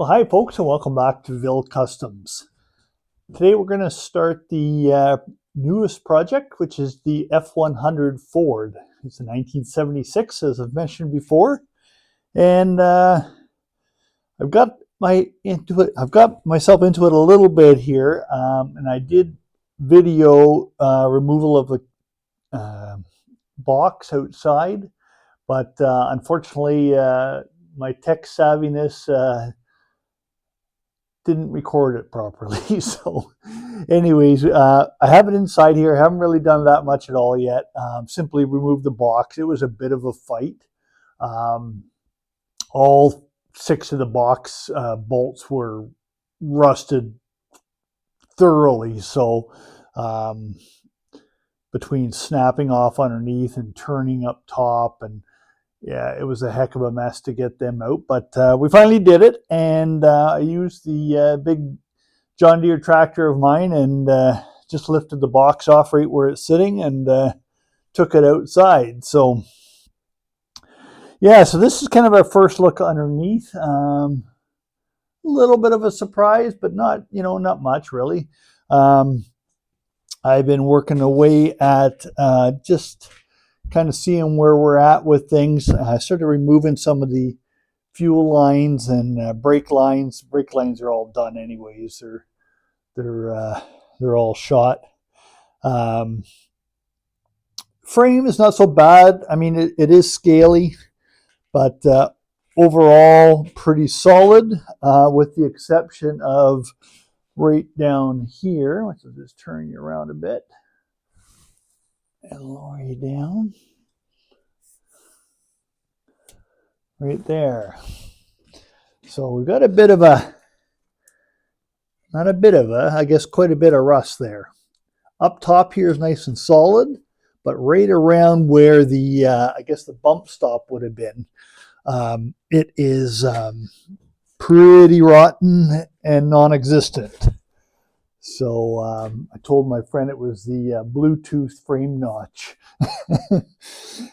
Well, hi folks, and welcome back to Ville Customs. Today we're going to start the newest project, which is the F100 Ford. It's a 1976, as I've mentioned before, and I've got myself into it a little bit here, and I did video removal of the box outside, but unfortunately my tech savviness didn't record it properly. So anyways, I have it inside here. I haven't really done that much at all yet. Simply removed the box. It was a bit of a fight. All 6 of the box bolts were rusted thoroughly. So between snapping off underneath and turning up top, and yeah, it was a heck of a mess to get them out, but we finally did it, and I used the big John Deere tractor of mine and just lifted the box off right where it's sitting and took it outside. So yeah, so this is kind of our first look underneath. A little bit of a surprise, but not much really. I've been working away at just kind of seeing where we're at with things. I started removing some of the fuel lines and brake lines. Brake lines are all done anyways. They're all shot. Frame is not so bad. I mean, it is scaly, but overall pretty solid, with the exception of right down here, which will just turn you around a bit and lower you down right there. So we've got a bit of a, not a bit of a, I guess quite a bit of rust there. Up top here is nice and solid, but right around where the I guess the bump stop would have been, it is pretty rotten and non-existent. So I told my friend it was the Bluetooth frame notch.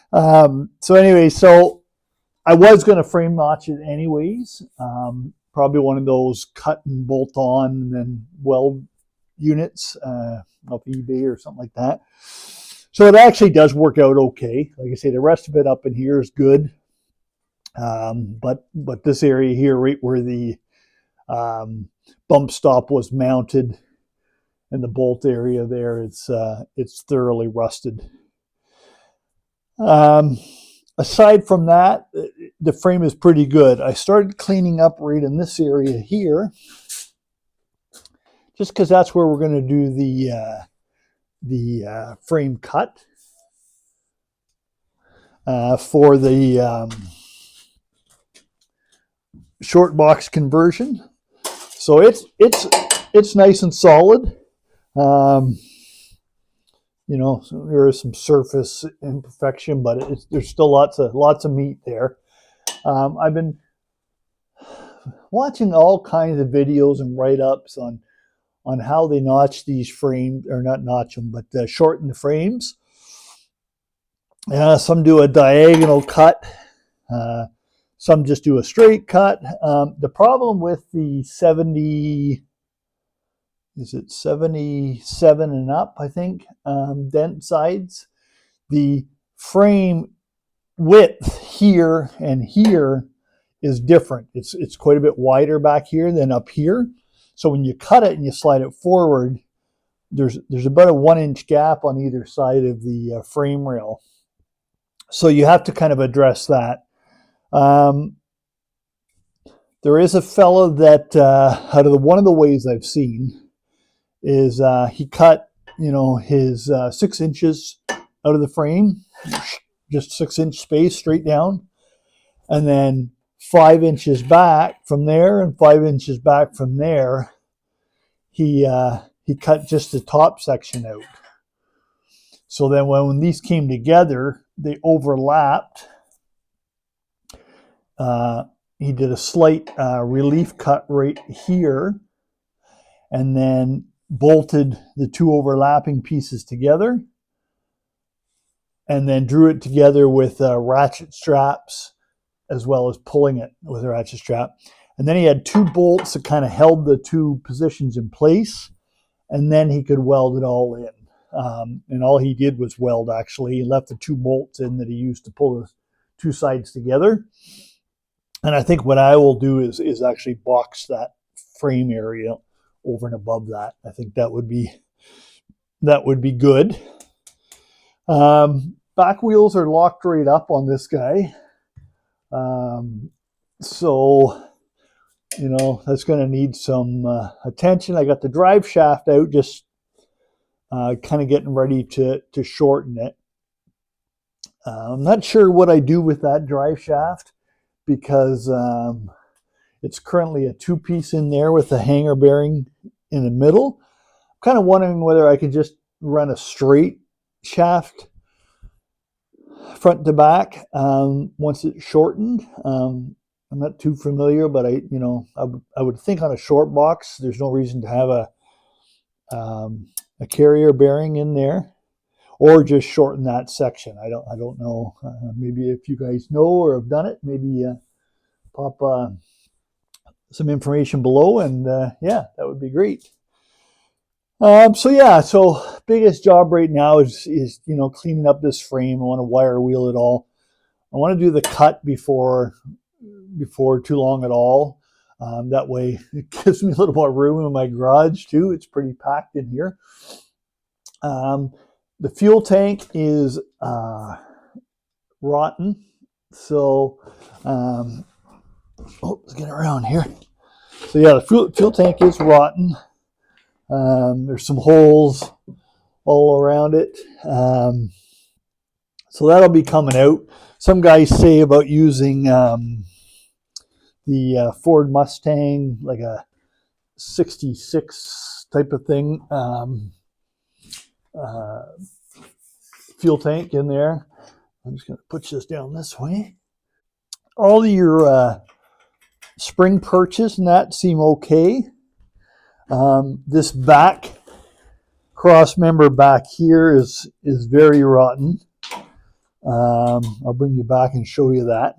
So anyway, so I was going to frame notch it anyways. Probably one of those cut and bolt on and then weld units off eBay or something like that. So it actually does work out okay. Like I say, the rest of it up in here is good. But this area here, right where the bump stop was mounted, and the bolt area there, it's thoroughly rusted. Aside from that, the frame is pretty good. I started cleaning up right in this area here, just because that's where we're going to do the frame cut for the short box conversion. So it's nice and solid. So there is some surface imperfection, but there's still lots of meat there. I've been watching all kinds of videos and write-ups on how they notch these frames, or not notch them, but shorten the frames. Some do a diagonal cut. Some just do a straight cut. The problem with the 77 and up, I think, Dentsides, the frame width here and here is different. It's quite a bit wider back here than up here. So when you cut it and you slide it forward, there's about a 1-inch gap on either side of the frame rail. So you have to kind of address that. There is a fellow that out of one of the ways I've seen is he cut his 6 inches out of the frame, just 6-inch space straight down, and then 5 inches back from there and 5 inches back from there, he cut just the top section out. So then when these came together, they overlapped. He did a slight relief cut right here, and then bolted the 2 overlapping pieces together, and then drew it together with ratchet straps, as well as pulling it with a ratchet strap. And then he had 2 bolts that kind of held the 2 positions in place, and then he could weld it all in. And all he did was weld, actually. He left the 2 bolts in that he used to pull the 2 sides together. And I think what I will do is actually box that frame area over and above that. I think that would be good. Back wheels are locked right up on this guy. So, you know, that's going to need some attention. I got the drive shaft out, just kind of getting ready to shorten it. I'm not sure what I do with that drive shaft, because it's currently a 2-piece in there with a hanger bearing in the middle. I'm kind of wondering whether I could just run a straight shaft front to back once it's shortened. I'm not too familiar, but I would think on a short box there's no reason to have a carrier bearing in there, or just shorten that section. I don't know. Maybe if you guys know or have done it, maybe pop some information below, and yeah, that would be great. So biggest job right now is cleaning up this frame. I want to wire wheel it all. I want to do the cut before too long at all. That way it gives me a little more room in my garage too. It's pretty packed in here. The fuel tank is rotten. So let's get around here. So yeah, the fuel tank is rotten. There's some holes all around it. So that'll be coming out. Some guys say about using the Ford Mustang, like a 66 type of thing, fuel tank in there. I'm just going to push this down this way. All your spring perches and that seem okay. This back cross member back here is very rotten. I'll bring you back and show you that.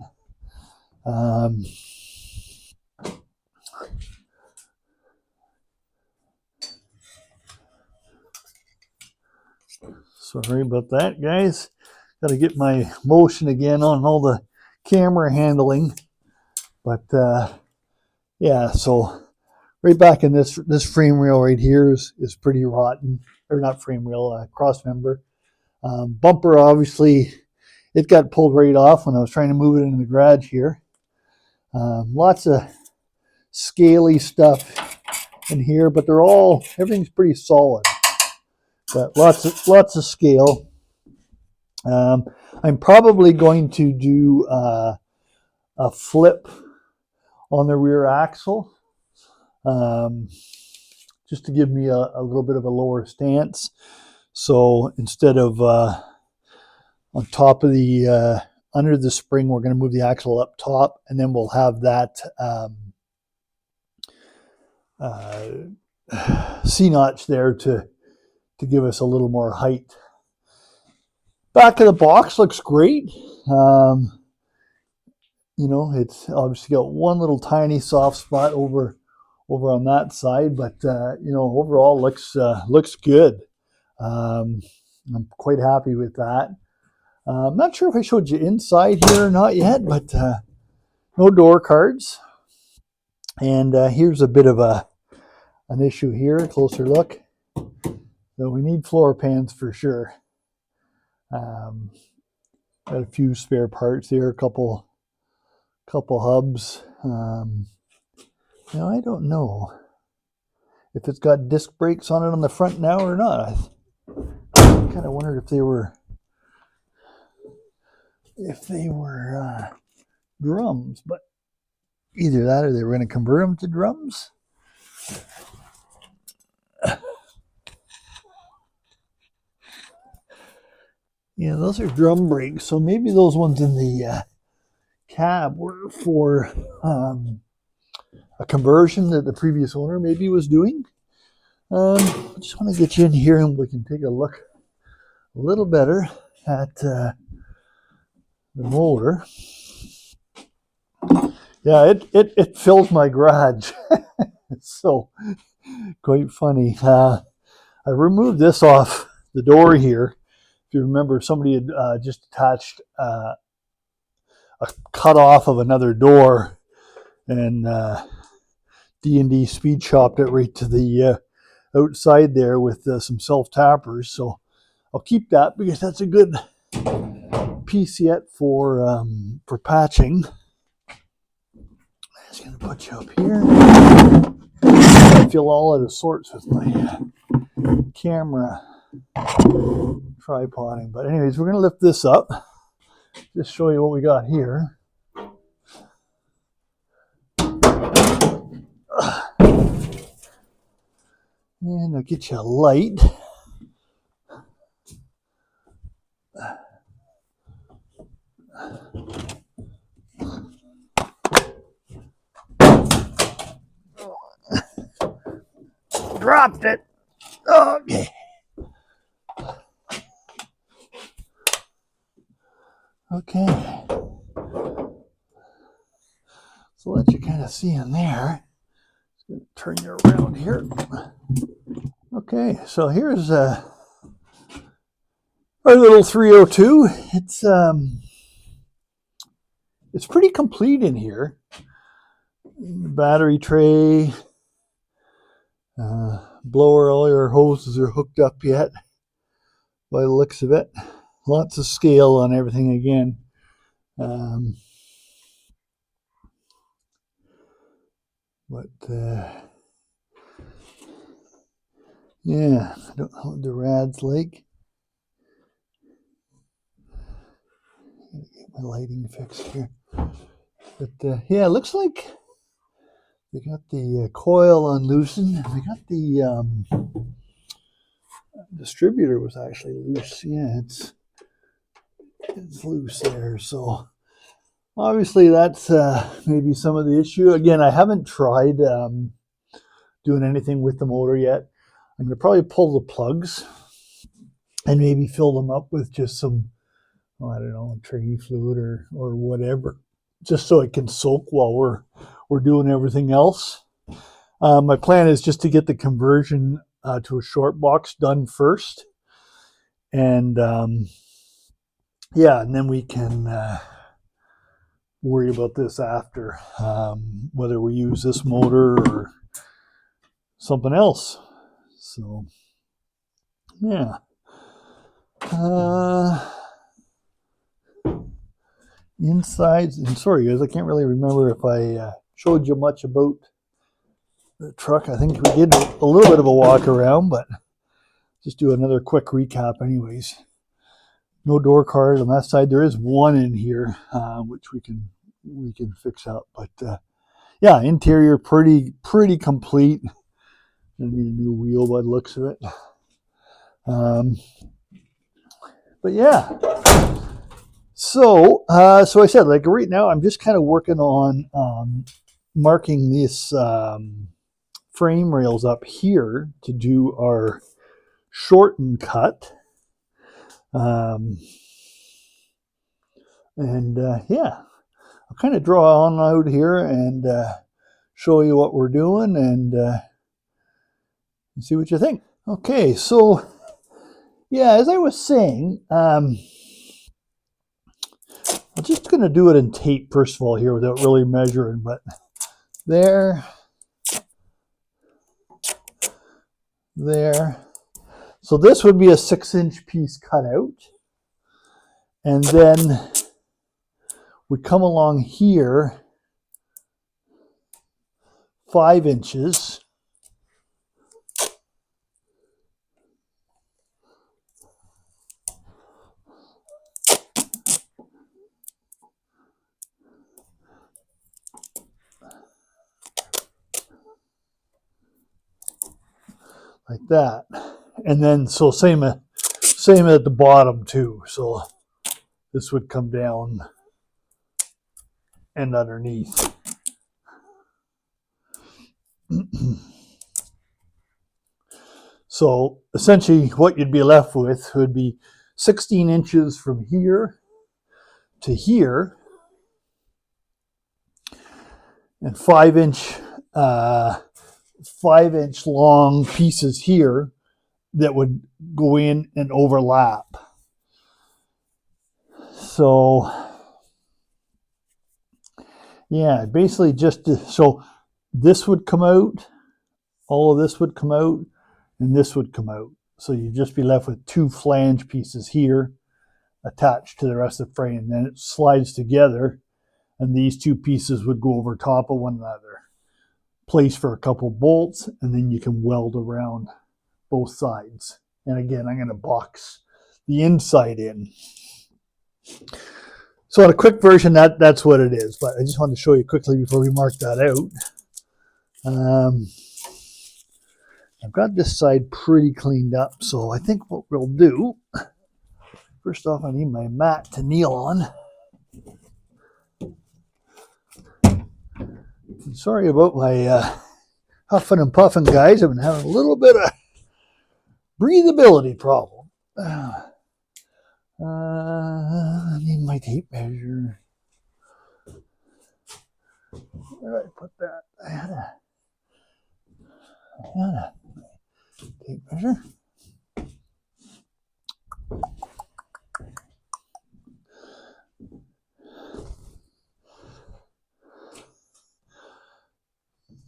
Sorry about that, guys. Got to get my motion again on all the camera handling. But yeah, so right back in this frame rail right here is pretty rotten. Or not frame rail, cross member. Bumper, obviously, it got pulled right off when I was trying to move it into the garage here. Lots of scaly stuff in here, but everything's pretty solid. But lots of scale. I'm probably going to do a flip on the rear axle, just to give me a little bit of a lower stance. So instead of on top of the under the spring, we're going to move the axle up top, and then we'll have that C-notch there to give us a little more height. Back of the box looks great. It's obviously got one little tiny soft spot over on that side, but overall looks good. I'm quite happy with that. I'm not sure if I showed you inside here or not yet, but no door cards. And here's a bit of an issue here. A closer look. So we need floor pans for sure. Got a few spare parts here, a couple hubs. I don't know if it's got disc brakes on it on the front now or not. I kind of wondered if they were drums, but either that or they were going to convert them to drums. Yeah, those are drum brakes, so maybe those ones in the cab were for a conversion that the previous owner maybe was doing. I just want to get you in here and we can take a look a little better at the motor. Yeah, it fills my garage. So quite funny. I removed this off the door here. If you remember, somebody had just attached a cut off of another door, and D&D speed chopped it right to the outside there with some self tappers. So I'll keep that because that's a good piece yet for patching. I'm just gonna put you up here. I feel all out of sorts with my camera tripoding. But anyways, we're gonna lift this up. Just show you what we got here. And I'll get you a light. Dropped it. Okay. Okay. So let you kind of see in there. Just gonna turn you around here. Okay, so here's our little 302. It's pretty complete in here. Battery tray, blower, all your hoses are hooked up yet by the looks of it. Lots of scale on everything again. Yeah, I don't know what the rad's like. Get my lighting fixed here. But yeah, it looks like they got the coil unloosened. They got the distributor was actually loose. Yeah, it's loose there. So obviously that's maybe some of the issue. Again, I haven't tried doing anything with the motor yet. I'm going to probably pull the plugs and maybe fill them up with just some, I don't know, training fluid or whatever, just so it can soak while we're doing everything else. My plan is just to get the conversion to a short box done first, and yeah, and then we can worry about this after, whether we use this motor or something else. So yeah. Insides, and sorry guys, I can't really remember if I showed you much about the truck. I think we did a little bit of a walk around, but just do another quick recap anyways. No door card on that side. There is one in here, which we can fix up, but yeah, interior pretty complete. Gonna need a new wheel by the looks of it. But yeah, so I said, like right now I'm just kind of working on marking this frame rails up here to do our shorten cut. And yeah, I'll kind of draw on out here and show you what we're doing and see what you think. Okay, so yeah, as I was saying, I'm just going to do it in tape first of all here without really measuring, but there. So this would be a 6-inch piece cut out. And then we come along here 5 inches. Like that. And then so same at the bottom too. So this would come down and underneath. So essentially what you'd be left with would be 16 inches from here to here. and 5 inch long pieces here that would go in and overlap. So yeah, basically so this would come out, all of this would come out, and this would come out. So you'd just be left with 2 flange pieces here attached to the rest of the frame. Then it slides together, and these 2 pieces would go over top of one another. Place for a couple bolts, and then you can weld around both sides. And again, I'm going to box the inside in. So in a quick version, that's what it is. But I just wanted to show you quickly before we mark that out. I've got this side pretty cleaned up, so I think what we'll do, first off, I need my mat to kneel on. Sorry about my huffing and puffing, guys. I've been having a little bit of breathability problem. I need my tape measure. Where did I put that? I had a tape measure.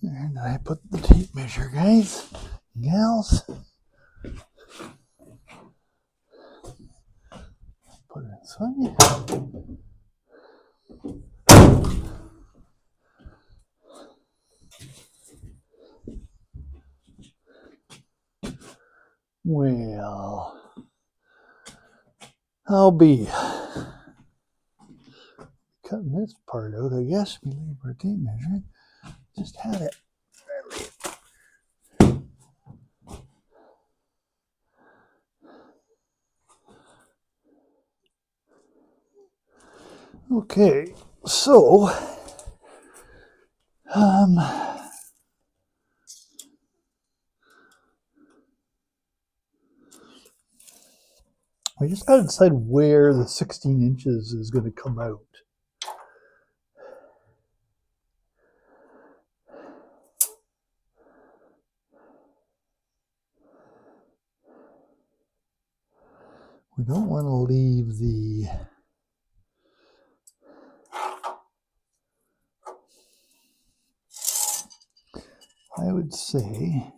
Where did I put the tape measure, guys? Gals? Put it inside. Well, I'll be cutting this part out, I guess. We leave our tape measure. Just had it. Okay, so we just got to decide where the 16 inches is going to come out. We don't want to leave the I would say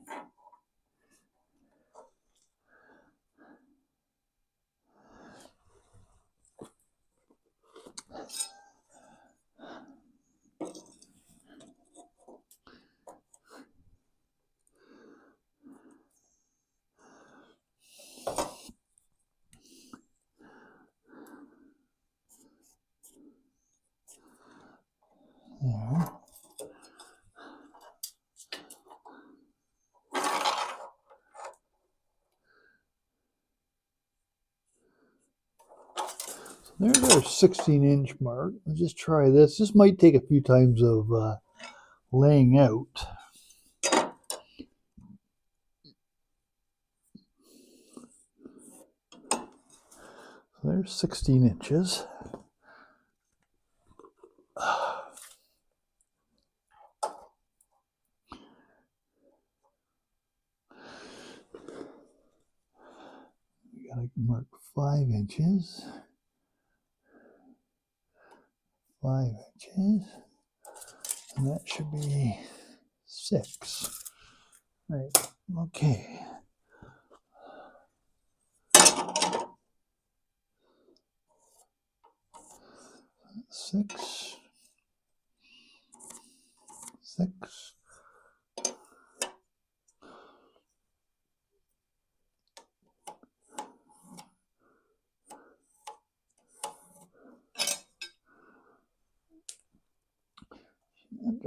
there. There's our 16-inch mark. Let's just try this. This might take a few times of laying out. So there's 16 inches. We gotta mark 5 inches. 5 inches. And that should be 6. Right. Okay. 6. 6.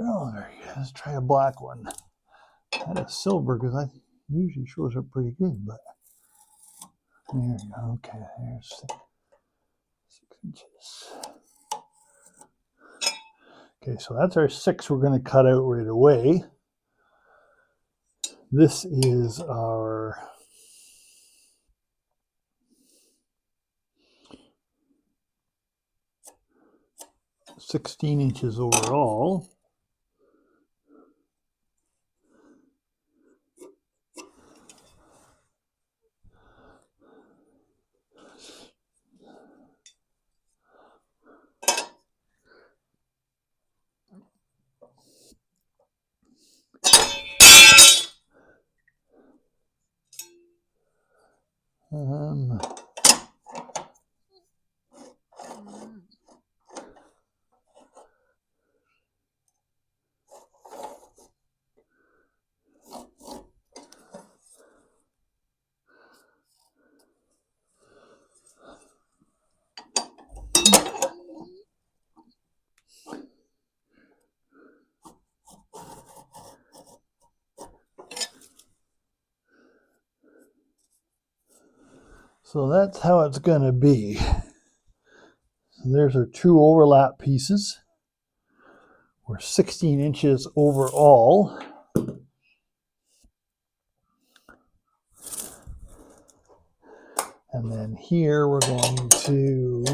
Oh, there you go. Let's try a black one. I had a silver because I usually shows up pretty good, but there you go. Okay, there's 6 inches. Okay, so that's our 6 we're going to cut out right away. This is our 16 inches overall. Um, so that's how it's going to be. So there's our two overlap pieces. We're 16 inches overall. And then here we're going to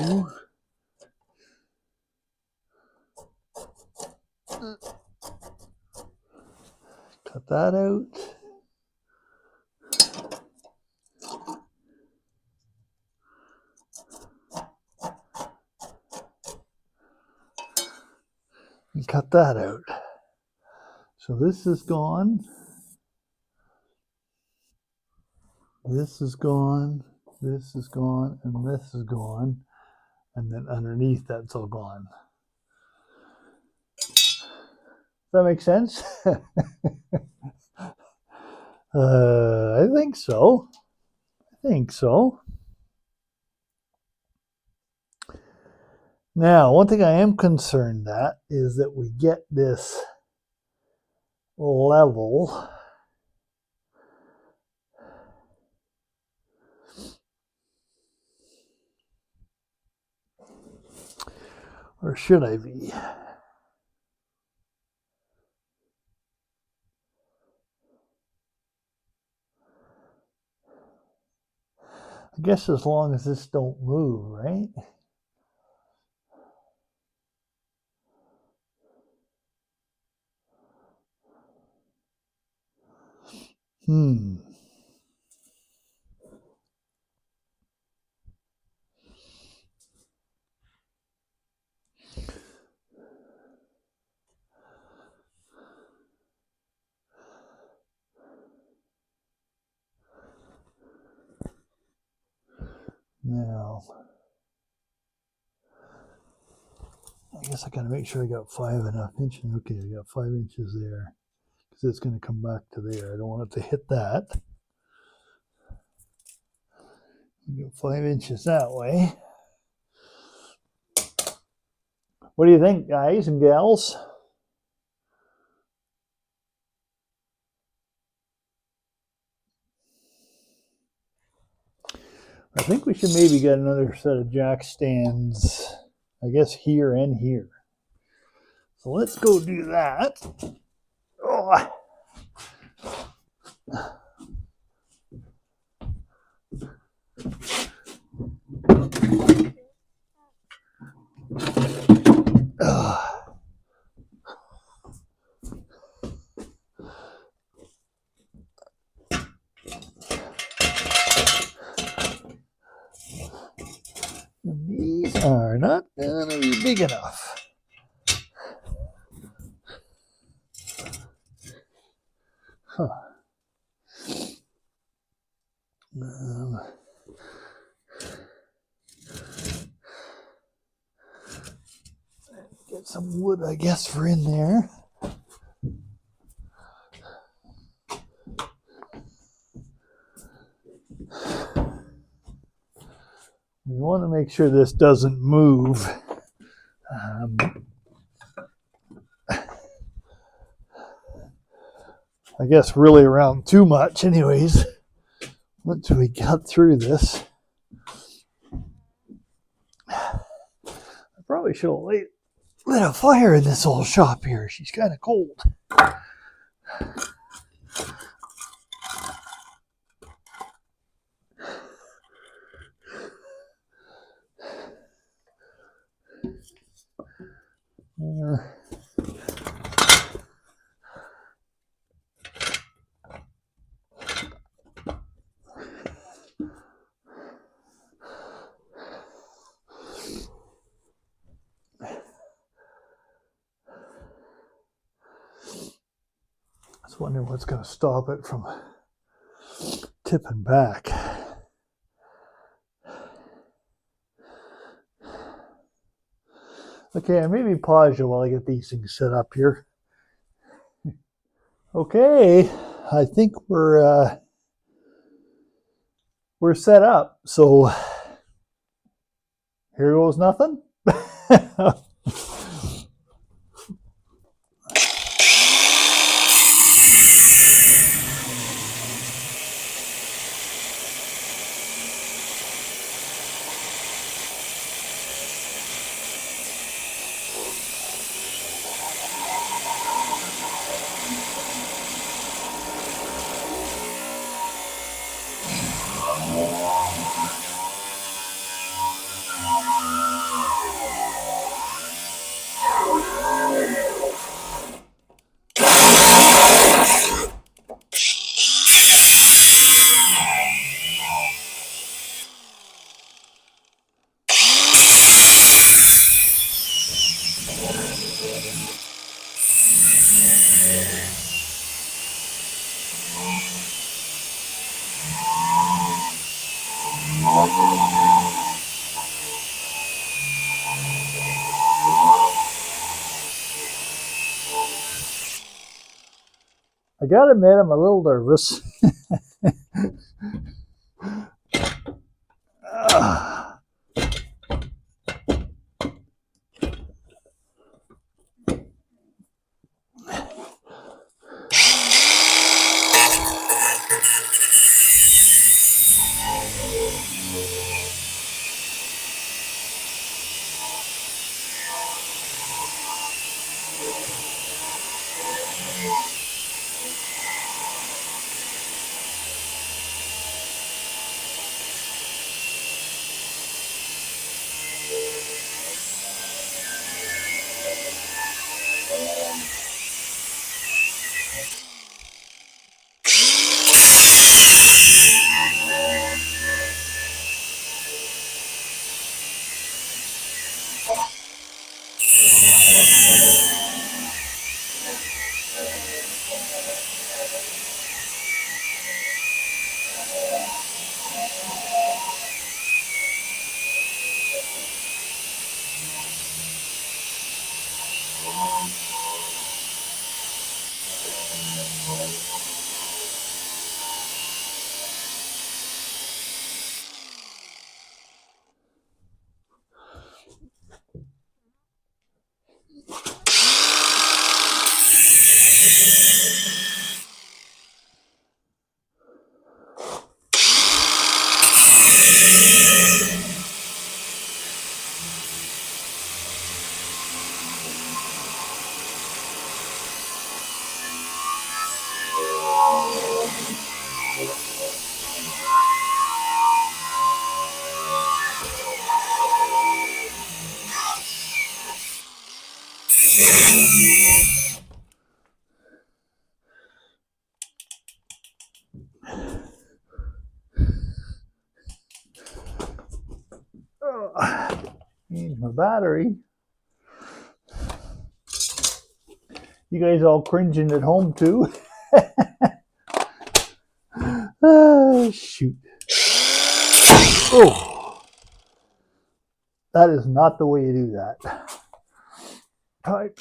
cut that out. And cut that out. So this is gone. This is gone. This is gone. And this is gone. And then underneath that's all gone. Does that make sense? I think so. Now, one thing I am concerned at is that we get this level. Or should I be? I guess as long as this don't move, right? Now, I guess I gotta make sure I got 5.5 inches. Okay, I got 5 inches there because it's going to come back to there. I don't want it to hit that. We got 5 inches that way. What do you think, guys and gals? I think we should maybe get another set of jack stands, I guess here and here. So let's go do that. Oh. These are not going to be big enough. Huh. Get some wood, I guess, for in there. We want to make sure this doesn't move. I guess really around too much anyways. Once we got through this. I probably should have lit a fire in this old shop here. She's kind of cold. I was wondering what's going to stop it from tipping back. Okay, maybe pause you while I get these things set up here. Okay, I think we're set up. So here goes nothing. I gotta admit, I'm a little nervous. Change my battery. You guys all cringing at home too? Shoot. Oh, that is not the way you do that. Type.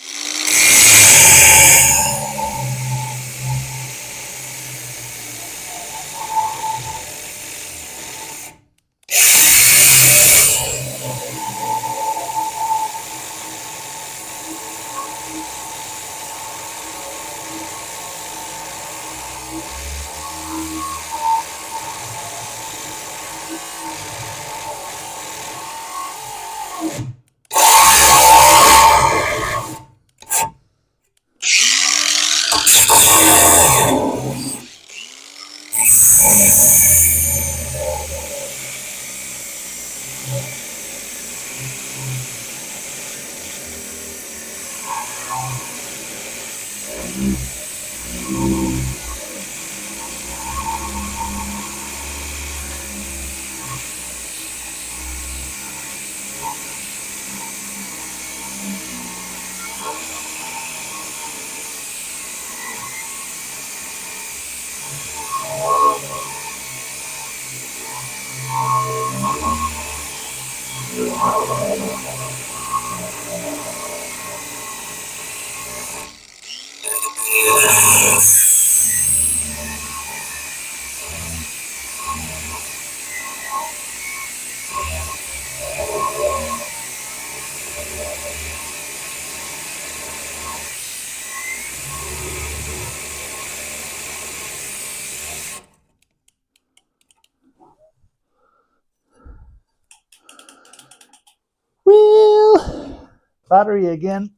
battery again.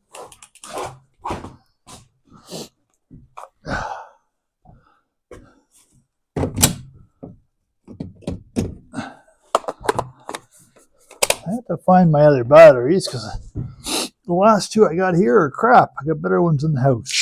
I have to find my other batteries because the last two I got here are crap. I got better ones in the house.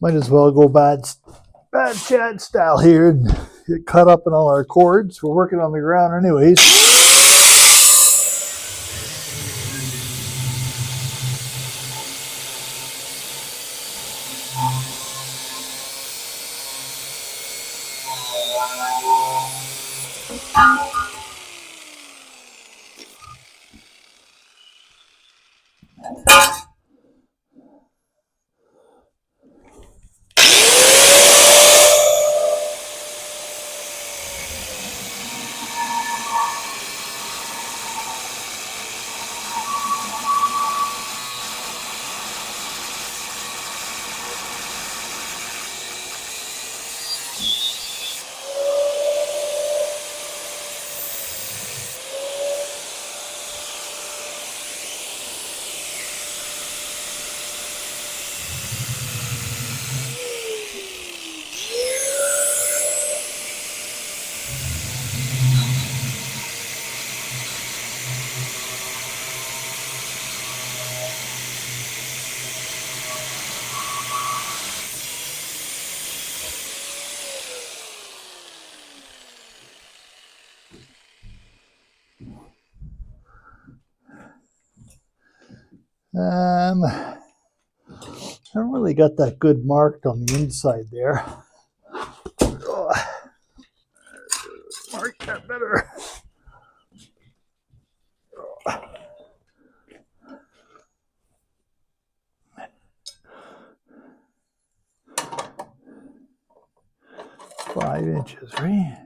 Might as well go bad Chad style here and get cut up in all our cords. We're working on the ground anyways. I haven't really got that good marked on the inside there. Oh, mark that better. 5 inches, right?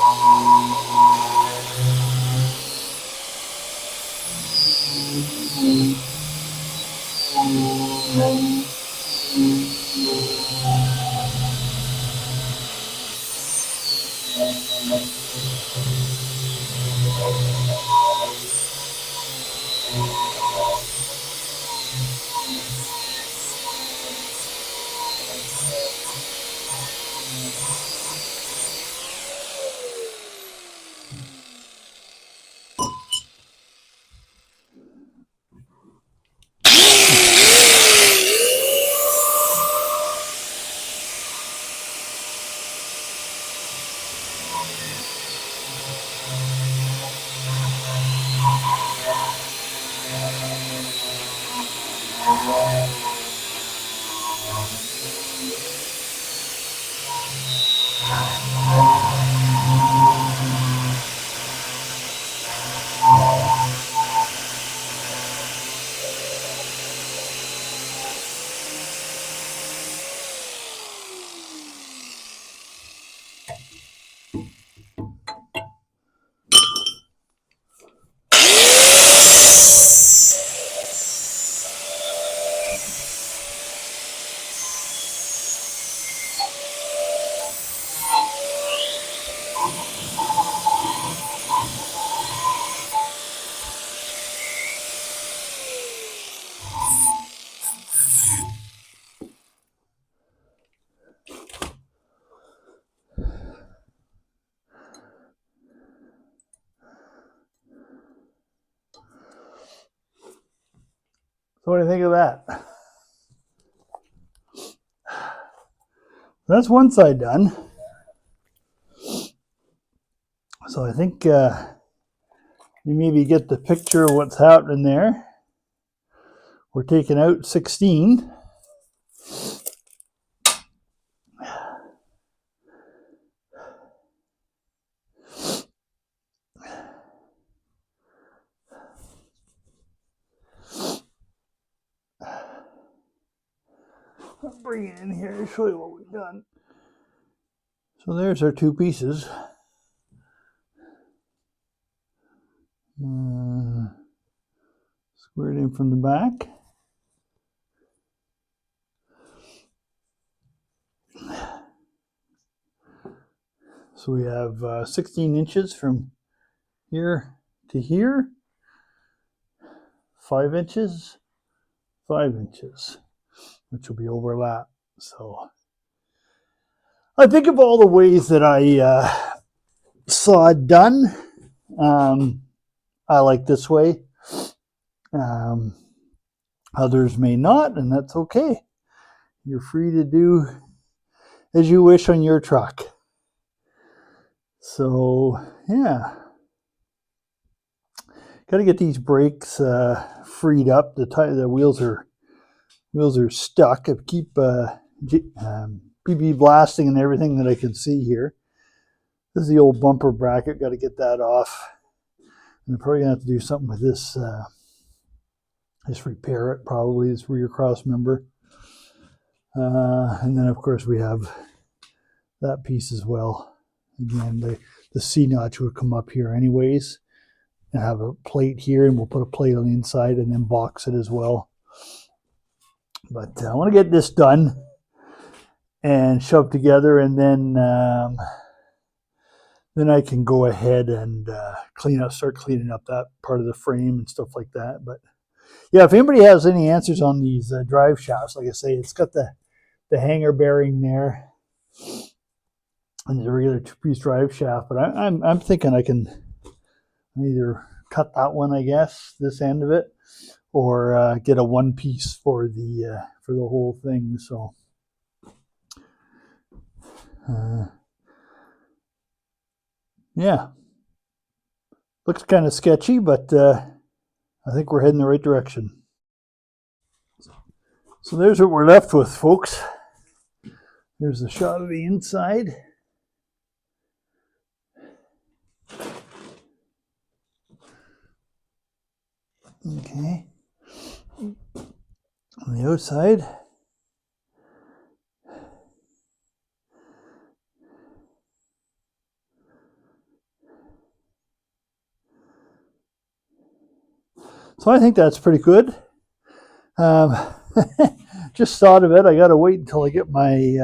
So what do you think of that? That's one side done. So I think you maybe get the picture of what's happening there. We're taking out 16. I'll bring it in here and show you what we've done. So there's our two pieces. Square it in from the back. So we have 16 inches from here to here, 5 inches, 5 inches, which will be overlap. So I think of all the ways that I saw it done. I like this way. Others may not, and that's okay. You're free to do as you wish on your truck. So yeah, got to get these brakes freed up. The wheels are stuck. I keep PB blasting and everything that I can see here. This is the old bumper bracket. Got to get that off. And I'm probably gonna have to do something with this. Just repair it, probably, this rear cross member. And then of course we have that piece as well. Again, the C-notch would come up here anyways and have a plate here, and we'll put a plate on the inside and then box it as well. But I want to get this done and shoved together, and then I can go ahead and start cleaning up that part of the frame and stuff like that. But yeah, if anybody has any answers on these drive shafts, like I say, it's got the hanger bearing there and the regular two-piece drive shaft. But I'm thinking I can either cut that one, I guess, this end of it, or get a one piece for the whole thing. So yeah, looks kind of sketchy, but I think we're heading the right direction. So there's what we're left with, folks. There's a shot of the inside. Okay. On the outside. So I think that's pretty good. Just thought of it. I got to wait until I get my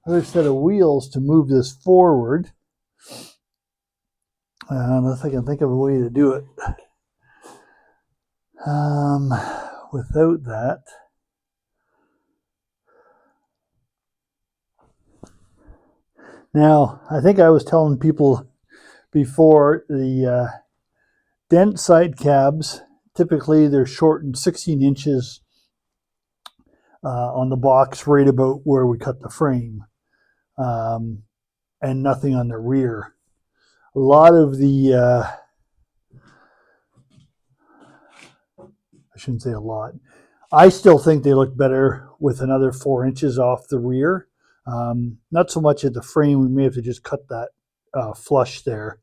other set of wheels to move this forward. Unless I can think of a way to do it without that. Now, I think I was telling people before, the Dentside cabs, typically they're shortened 16 inches on the box right about where we cut the frame, and nothing on the rear. A lot of the, I shouldn't say a lot, I still think they look better with another 4 inches off the rear. Not so much at the frame, we may have to just cut that flush there,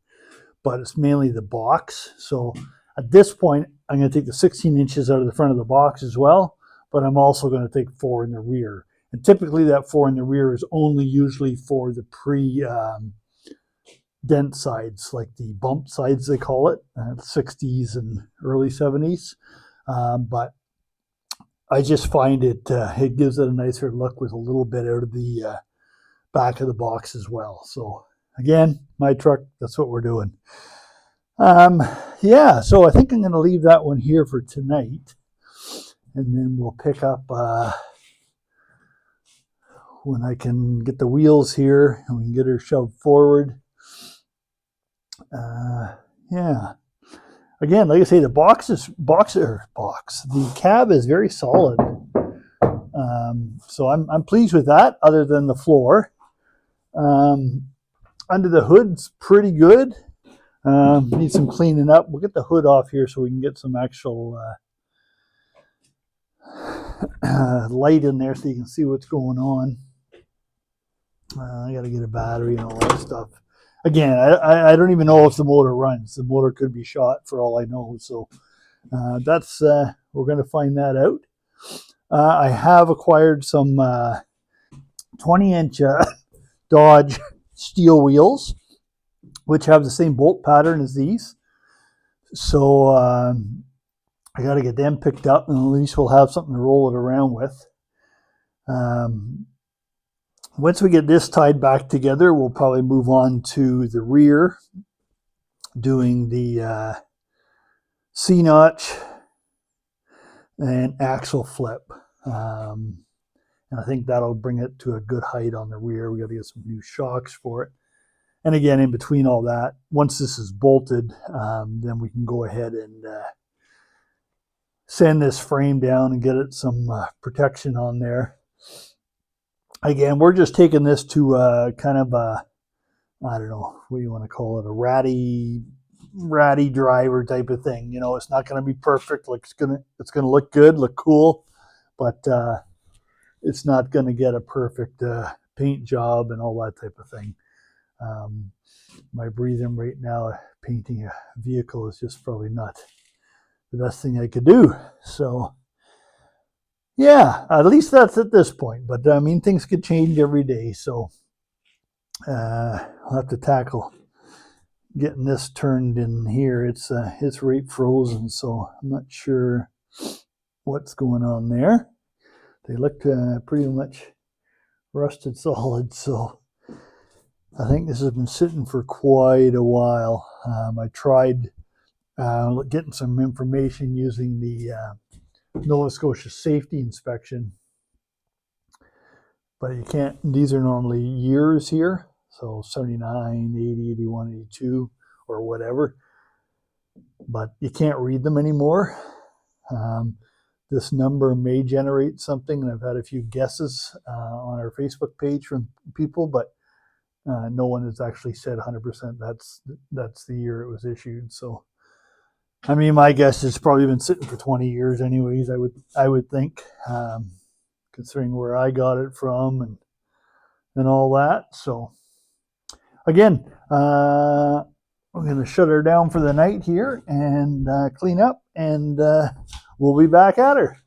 but it's mainly the box. So at this point, I'm going to take the 16 inches out of the front of the box as well, but I'm also going to take 4 in the rear. And typically that 4 in the rear is only usually for the dent sides, like the bump sides they call it, 60s and early 70s. But I just find it gives it a nicer look with a little bit out of the back of the box as well. So again, my truck, that's what we're doing. Yeah, so I think I'm going to leave that one here for tonight, and then we'll pick up when I can get the wheels here and we can get her shoved forward. Yeah. Again, like I say, the the cab is very solid. So I'm pleased with that, other than the floor. Under the hood's pretty good. Needs some cleaning up. We'll get the hood off here so we can get some actual light in there so you can see what's going on. I got to get a battery and all that stuff. Again, I don't even know if the motor runs. The motor could be shot for all I know. So that's we're going to find that out. I have acquired some 20-inch Dodge steel wheels, which have the same bolt pattern as these. So I got to get them picked up, and at least we'll have something to roll it around with. Once we get this tied back together, we'll probably move on to the rear, doing the C-notch and axle flip. And I think that'll bring it to a good height on the rear. We got to get some new shocks for it. And again, in between all that, once this is bolted, then we can go ahead and sand this frame down and get it some protection on there. Again, we're just taking this to kind of a, I don't know, what do you want to call it, a ratty driver type of thing. You know, it's not going to be perfect. Like it's going to look good, look cool, but it's not going to get a perfect paint job and all that type of thing. My breathing right now, painting a vehicle, is just probably not the best thing I could do. So yeah, at least that's at this point. But I mean, things could change every day. So I'll have to tackle getting this turned in here. It's right frozen, so I'm not sure what's going on there. They look pretty much rusted solid, so I think this has been sitting for quite a while. I tried getting some information using the Nova Scotia safety inspection, but you can't. These are normally years here, so 79, 80, 81, 82, or whatever, but you can't read them anymore. This number may generate something, and I've had a few guesses on our Facebook page from people, but no one has actually said 100% that's the year it was issued. So I mean, my guess is probably been sitting for 20 years anyways, I would think, considering where I got it from and all that. So again, I'm going to shut her down for the night here and clean up, and we'll be back at her.